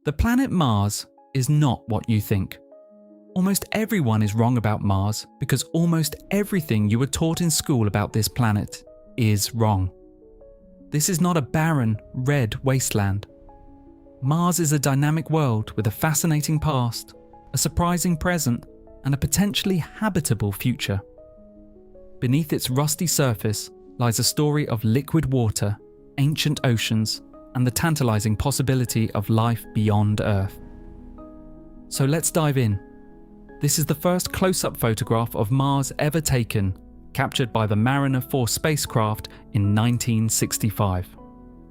The planet Mars is not what you think. Almost everyone is wrong about Mars because almost everything you were taught in school about this planet is wrong. This is not a barren, red wasteland. Mars is a dynamic world with a fascinating past, a surprising present, and a potentially habitable future. Beneath its rusty surface lies a story of liquid water, ancient oceans, and the tantalizing possibility of life beyond Earth. So let's dive in. This is the first close-up photograph of Mars ever taken, captured by the Mariner 4 spacecraft in 1965.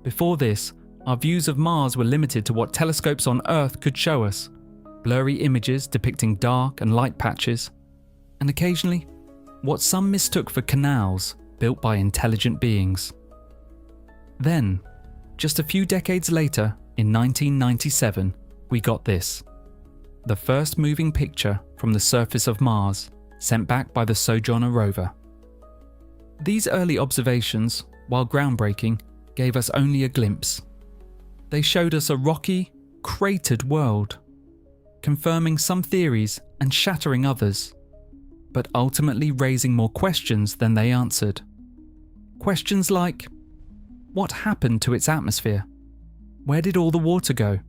Before this, our views of Mars were limited to what telescopes on Earth could show us, blurry images depicting dark and light patches, and occasionally, what some mistook for canals built by intelligent beings. Then, just a few decades later, in 1997, we got this. The first moving picture from the surface of Mars, sent back by the Sojourner rover. These early observations, while groundbreaking, gave us only a glimpse. They showed us a rocky, cratered world, confirming some theories and shattering others, but ultimately raising more questions than they answered. Questions like, what happened to its atmosphere? Where did all the water go?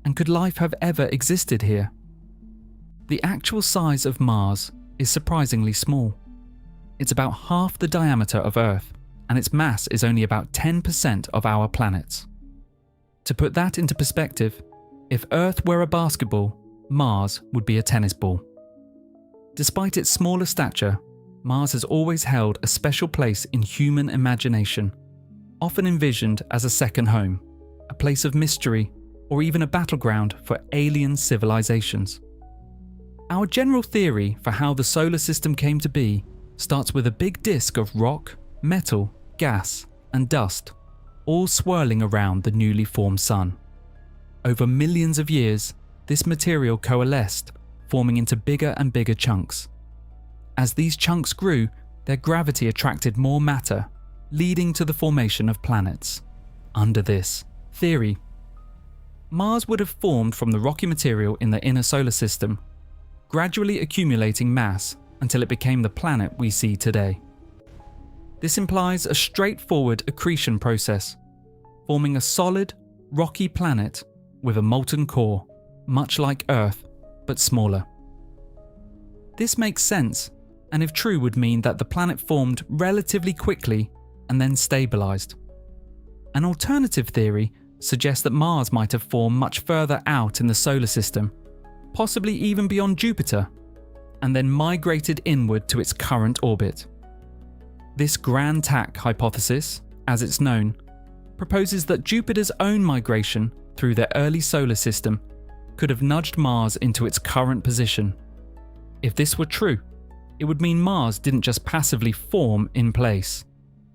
And could life have ever existed here? The actual size of Mars is surprisingly small. It's about half the diameter of Earth, and its mass is only about 10% of our planet's. To put that into perspective, if Earth were a basketball, Mars would be a tennis ball. Despite its smaller stature, Mars has always held a special place in human imagination, often envisioned as a second home, a place of mystery, or even a battleground for alien civilizations. Our general theory for how the solar system came to be starts with a big disk of rock, metal, gas, and dust, all swirling around the newly formed sun. Over millions of years, this material coalesced, forming into bigger and bigger chunks. As these chunks grew, their gravity attracted more matter, leading to the formation of planets. Under this theory, Mars would have formed from the rocky material in the inner solar system, gradually accumulating mass until it became the planet we see today. This implies a straightforward accretion process, forming a solid, rocky planet with a molten core, much like Earth, but smaller. This makes sense, and if true would mean that the planet formed relatively quickly and then stabilized. An alternative theory suggests that Mars might have formed much further out in the solar system, possibly even beyond Jupiter, and then migrated inward to its current orbit. This Grand Tack hypothesis, as it's known, proposes that Jupiter's own migration through the early solar system could have nudged Mars into its current position. If this were true, it would mean Mars didn't just passively form in place.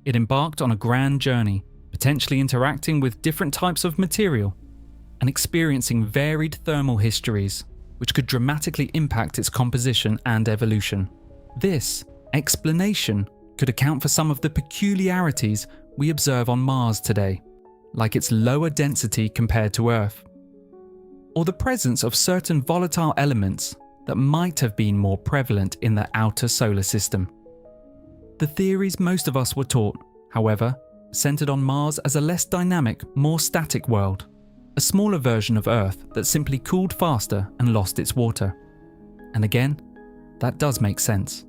It embarked on a grand journey, potentially interacting with different types of material and experiencing varied thermal histories, which could dramatically impact its composition and evolution. This explanation could account for some of the peculiarities we observe on Mars today, like its lower density compared to Earth, or the presence of certain volatile elements that might have been more prevalent in the outer solar system. The theories most of us were taught, however, centered on Mars as a less dynamic, more static world, a smaller version of Earth that simply cooled faster and lost its water. And again, that does make sense.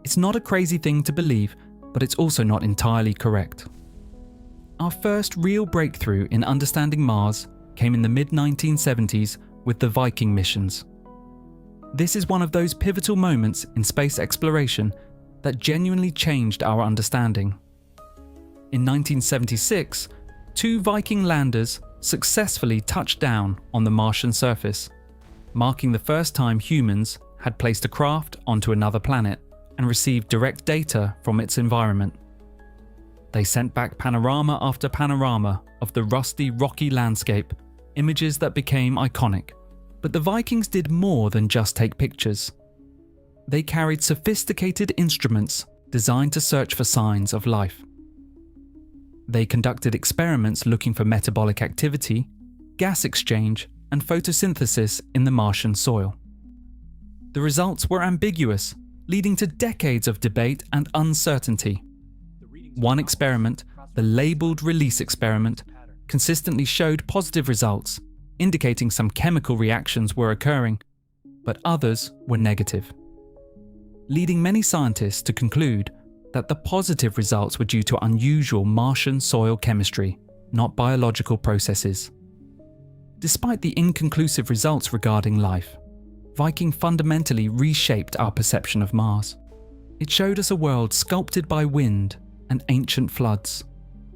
It's not a crazy thing to believe, but it's also not entirely correct. Our first real breakthrough in understanding Mars came in the mid-1970s with the Viking missions. This is one of those pivotal moments in space exploration that genuinely changed our understanding. In 1976, 2 Viking landers successfully touched down on the Martian surface, marking the first time humans had placed a craft onto another planet and received direct data from its environment. They sent back panorama after panorama of the rusty, rocky landscape, images that became iconic. But the Vikings did more than just take pictures. They carried sophisticated instruments designed to search for signs of life. They conducted experiments looking for metabolic activity, gas exchange, and photosynthesis in the Martian soil. The results were ambiguous, leading to decades of debate and uncertainty. One experiment, the labeled release experiment, consistently showed positive results, indicating some chemical reactions were occurring, but others were negative, leading many scientists to conclude that the positive results were due to unusual Martian soil chemistry, not biological processes. Despite the inconclusive results regarding life, Viking fundamentally reshaped our perception of Mars. It showed us a world sculpted by wind and ancient floods,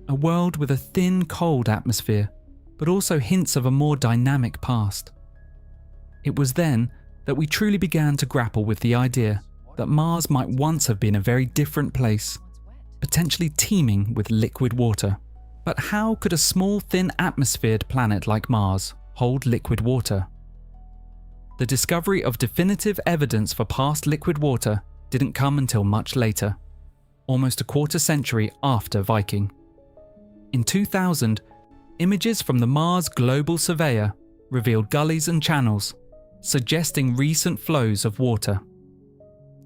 a world with a thin, cold atmosphere, but also hints of a more dynamic past. It was then that we truly began to grapple with the idea that Mars might once have been a very different place, potentially teeming with liquid water. But how could a small, thin atmosphered planet like Mars hold liquid water? The discovery of definitive evidence for past liquid water didn't come until much later, almost a quarter century after Viking. In 2000, images from the Mars Global Surveyor revealed gullies and channels, suggesting recent flows of water.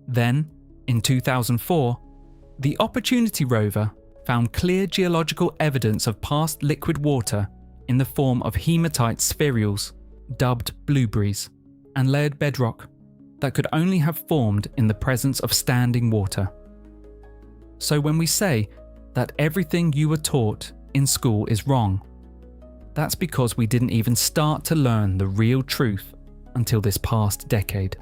Then, in 2004, the Opportunity rover found clear geological evidence of past liquid water in the form of hematite spherules, dubbed blueberries, and layered bedrock that could only have formed in the presence of standing water. So when we say that everything you were taught in school is wrong, that's because we didn't even start to learn the real truth until this past decade.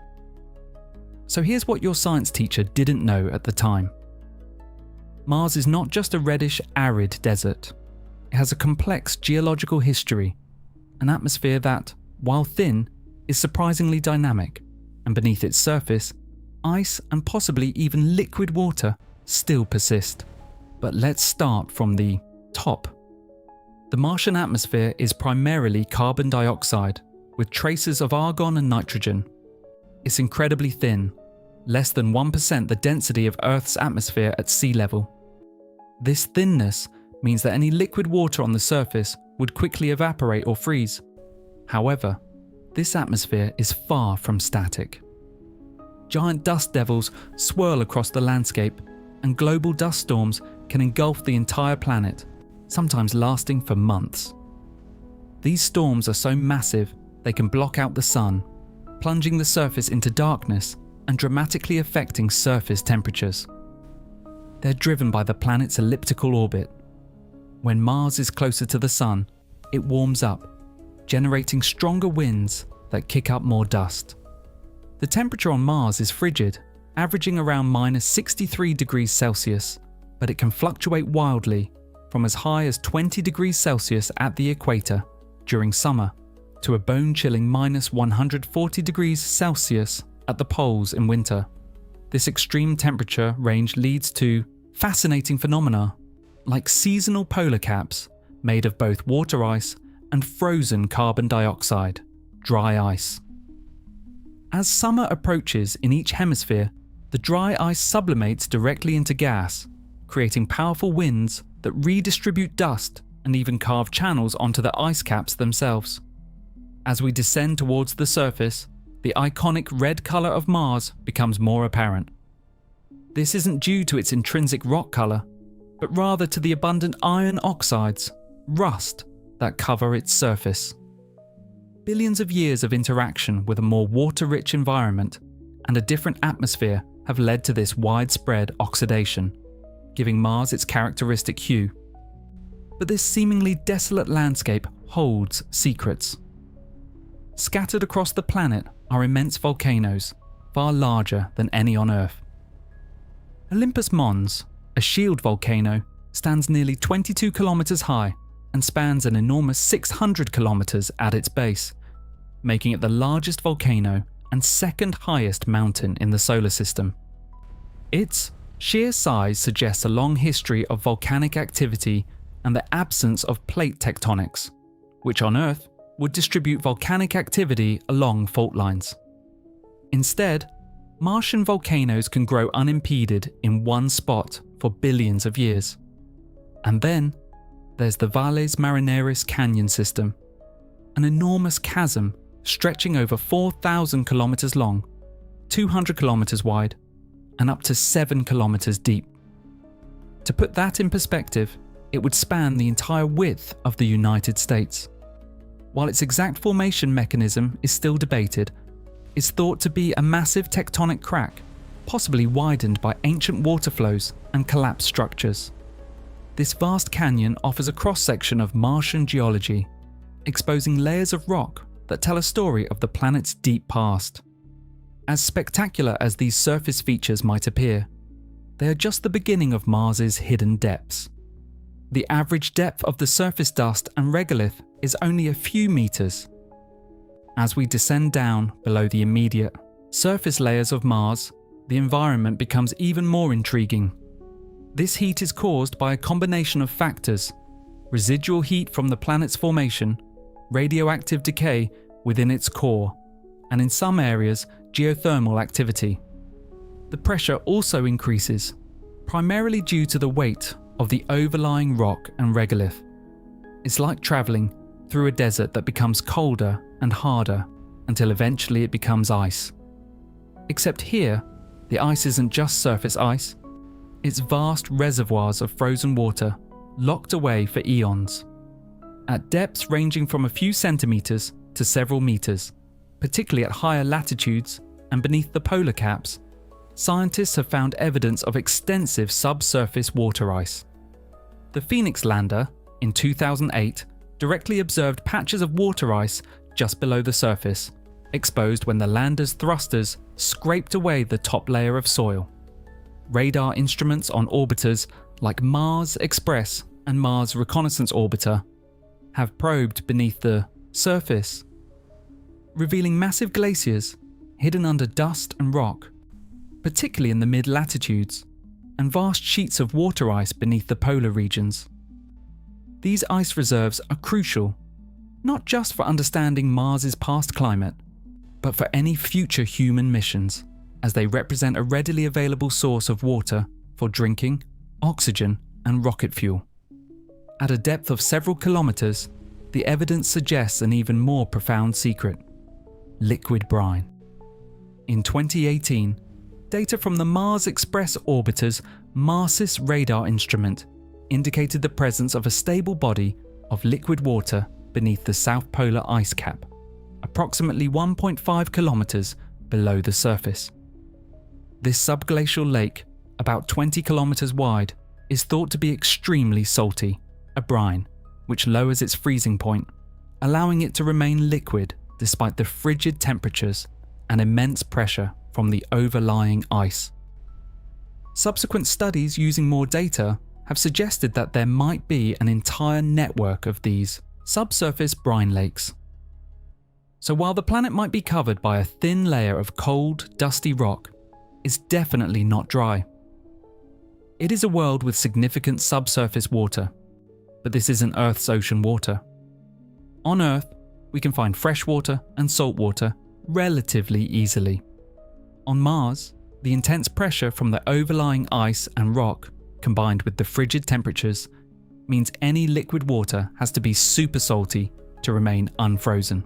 So here's what your science teacher didn't know at the time. Mars is not just a reddish, arid desert. It has a complex geological history, an atmosphere that, while thin, is surprisingly dynamic, and beneath its surface, ice and possibly even liquid water still persist. But let's start from the top. The Martian atmosphere is primarily carbon dioxide, with traces of argon and nitrogen. It's incredibly thin, less than 1% the density of Earth's atmosphere at sea level. This thinness means that any liquid water on the surface would quickly evaporate or freeze. However, this atmosphere is far from static. Giant dust devils swirl across the landscape, and global dust storms can engulf the entire planet, sometimes lasting for months. These storms are so massive they can block out the sun, plunging the surface into darkness and dramatically affecting surface temperatures. They're driven by the planet's elliptical orbit. When Mars is closer to the sun, it warms up, generating stronger winds that kick up more dust. The temperature on Mars is frigid, averaging around -63 degrees Celsius, but it can fluctuate wildly from as high as 20 degrees Celsius at the equator during summer to a bone-chilling -140 degrees Celsius at the poles in winter. This extreme temperature range leads to fascinating phenomena like seasonal polar caps made of both water ice and frozen carbon dioxide, dry ice. As summer approaches in each hemisphere, the dry ice sublimates directly into gas, creating powerful winds that redistribute dust and even carve channels onto the ice caps themselves. As we descend towards the surface, the iconic red colour of Mars becomes more apparent. This isn't due to its intrinsic rock colour, but rather to the abundant iron oxides, rust, that cover its surface. Billions of years of interaction with a more water-rich environment and a different atmosphere have led to this widespread oxidation, giving Mars its characteristic hue. But this seemingly desolate landscape holds secrets. Scattered across the planet are immense volcanoes, far larger than any on Earth. Olympus Mons, a shield volcano, stands nearly 22 kilometers high and spans an enormous 600 kilometers at its base, making it the largest volcano and second highest mountain in the solar system. Its sheer size suggests a long history of volcanic activity and the absence of plate tectonics, which on Earth would distribute volcanic activity along fault lines. Instead, Martian volcanoes can grow unimpeded in one spot for billions of years. And then there's the Valles Marineris canyon system. an enormous chasm stretching over 4,000 kilometers long, 200 kilometers wide, and up to 7 kilometers deep. To put that in perspective, it would span the entire width of the United States. While its exact formation mechanism is still debated, it's thought to be a massive tectonic crack, possibly widened by ancient water flows and collapsed structures. This vast canyon offers a cross-section of Martian geology, exposing layers of rock that tell a story of the planet's deep past. As spectacular as these surface features might appear, they are just the beginning of Mars's hidden depths. The average depth of the surface dust and regolith is only a few meters. As we descend down below the immediate surface layers of Mars, the environment becomes even more intriguing. This heat is caused by a combination of factors: residual heat from the planet's formation, radioactive decay within its core, and in some areas, geothermal activity. The pressure also increases, primarily due to the weight of the overlying rock and regolith. It's like travelling through a desert that becomes colder and harder until eventually it becomes ice. Except here, the ice isn't just surface ice, it's vast reservoirs of frozen water locked away for eons. At depths ranging from a few centimeters to several meters, particularly at higher latitudes and beneath the polar caps, scientists have found evidence of extensive subsurface water ice. The Phoenix lander, in 2008, directly observed patches of water ice just below the surface, exposed when the lander's thrusters scraped away the top layer of soil. Radar instruments on orbiters like Mars Express and Mars Reconnaissance Orbiter have probed beneath the surface, revealing massive glaciers hidden under dust and rock, particularly in the mid-latitudes, and vast sheets of water ice beneath the polar regions. These ice reserves are crucial, not just for understanding Mars's past climate, but for any future human missions, as they represent a readily available source of water for drinking, oxygen, and rocket fuel. At a depth of several kilometers, the evidence suggests an even more profound secret: liquid brine. In 2018, data from the Mars Express orbiter's Marsis radar instrument indicated the presence of a stable body of liquid water beneath the South Polar ice cap, approximately 1.5 kilometers below the surface. This subglacial lake, about 20 kilometers wide, is thought to be extremely salty, a brine, which lowers its freezing point, allowing it to remain liquid despite the frigid temperatures and immense pressure from the overlying ice. Subsequent studies using more data have suggested that there might be an entire network of these subsurface brine lakes. So while the planet might be covered by a thin layer of cold, dusty rock, it's definitely not dry. It is a world with significant subsurface water, but this isn't Earth's ocean water. On Earth, we can find fresh water and salt water relatively easily. On Mars, the intense pressure from the overlying ice and rock, combined with the frigid temperatures, means any liquid water has to be super salty to remain unfrozen.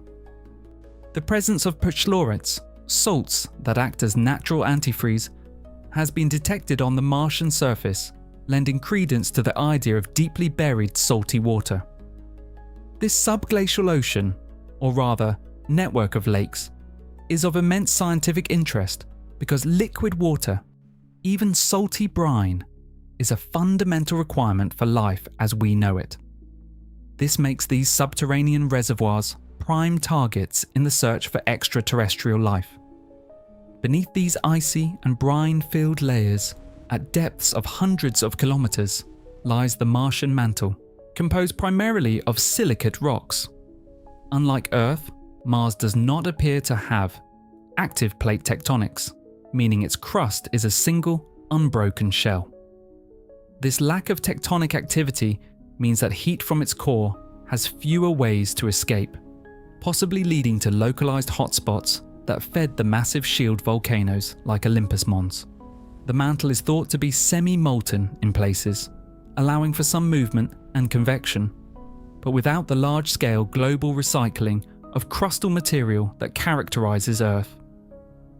The presence of perchlorates, salts that act as natural antifreeze, has been detected on the Martian surface, lending credence to the idea of deeply buried salty water. This subglacial ocean, or rather network of lakes, is of immense scientific interest because liquid water, even salty brine, is a fundamental requirement for life as we know it. This makes these subterranean reservoirs prime targets in the search for extraterrestrial life. Beneath these icy and brine-filled layers, at depths of hundreds of kilometers, lies the Martian mantle, composed primarily of silicate rocks. Unlike Earth, Mars does not appear to have active plate tectonics, meaning its crust is a single, unbroken shell. This lack of tectonic activity means that heat from its core has fewer ways to escape, possibly leading to localized hotspots that fed the massive shield volcanoes like Olympus Mons. The mantle is thought to be semi-molten in places, allowing for some movement and convection. but without the large-scale global recycling of crustal material that characterizes Earth.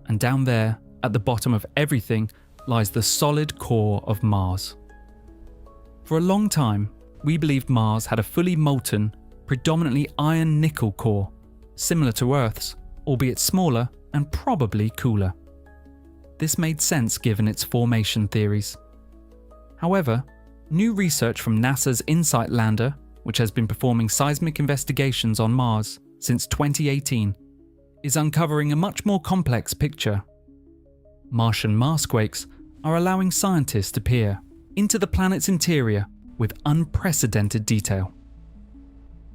And down there, at the bottom of everything, lies the solid core of Mars. For a long time, we believed Mars had a fully molten, predominantly iron-nickel core, similar to Earth's, albeit smaller and probably cooler. This made sense given its formation theories. However, new research from NASA's InSight lander, which has been performing seismic investigations on Mars since 2018, is uncovering a much more complex picture. Martian Marsquakes are allowing scientists to peer into the planet's interior with unprecedented detail.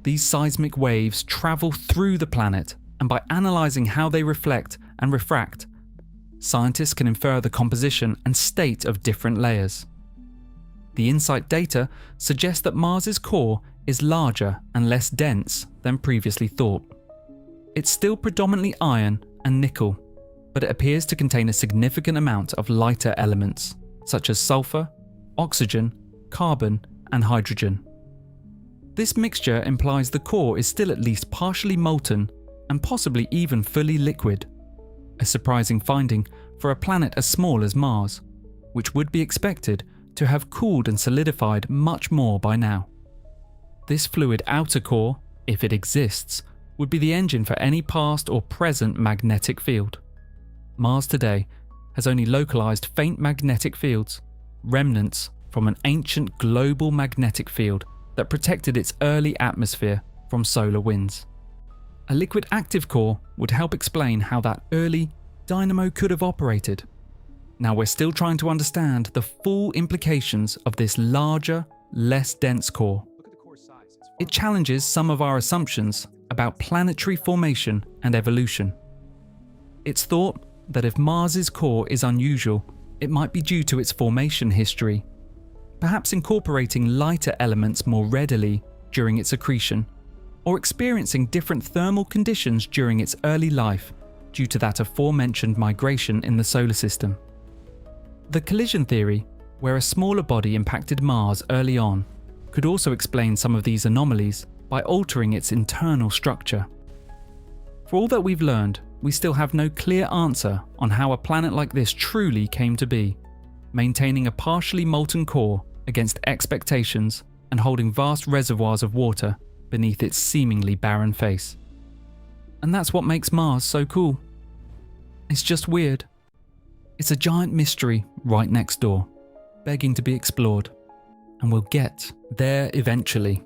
These seismic waves travel through the planet, and by analysing how they reflect and refract, scientists can infer the composition and state of different layers. The InSight data suggests that Mars's core is larger and less dense than previously thought. It's still predominantly iron and nickel, but it appears to contain a significant amount of lighter elements, such as sulfur, oxygen, carbon, and hydrogen. This mixture implies the core is still at least partially molten and possibly even fully liquid, a surprising finding for a planet as small as Mars, which would be expected to have cooled and solidified much more by now. This fluid outer core, if it exists, would be the engine for any past or present magnetic field. Mars today has only localized faint magnetic fields, remnants from an ancient global magnetic field that protected its early atmosphere from solar winds. A liquid active core would help explain how that early dynamo could have operated. Now we're still trying to understand the full implications of this larger, less dense core. It challenges some of our assumptions about planetary formation and evolution. It's thought that if Mars's core is unusual, it might be due to its formation history, perhaps incorporating lighter elements more readily during its accretion, or experiencing different thermal conditions during its early life due to that aforementioned migration in the solar system. The collision theory, where a smaller body impacted Mars early on, could also explain some of these anomalies by altering its internal structure. For all that we've learned, we still have no clear answer on how a planet like this truly came to be, maintaining a partially molten core against expectations and holding vast reservoirs of water beneath its seemingly barren face. And that's what makes Mars so cool. It's just weird. It's a giant mystery right next door, begging to be explored, and we'll get there eventually.